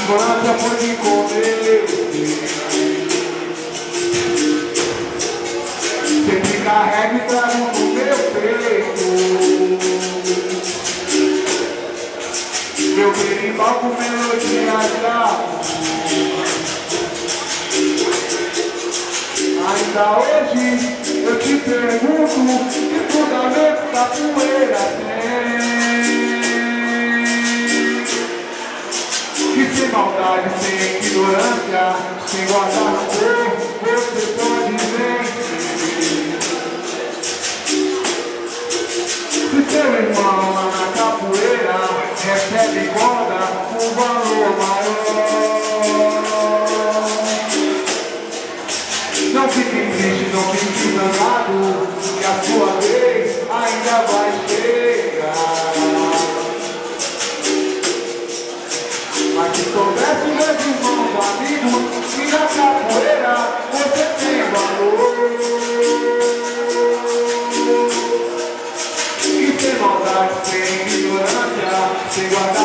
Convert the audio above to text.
Ignorância foi me comer. Sempre carrego e trago no meu peito meu berimbau com melodia já. Ainda hoje eu te pergunto que fundamento capoeira tem. Que sem maldade, sem ignorância, sem guardar rancor, você pode vencer. Se seu irmão lá na capoeira recebe corda com valor maior, não fique triste, não fique danado, que a sua vez ainda vai chegar. Mas se soubesse, meus irmãos, amigos, que na capoeira você tem valor. E sem maldade, sem ignorância, sem guardar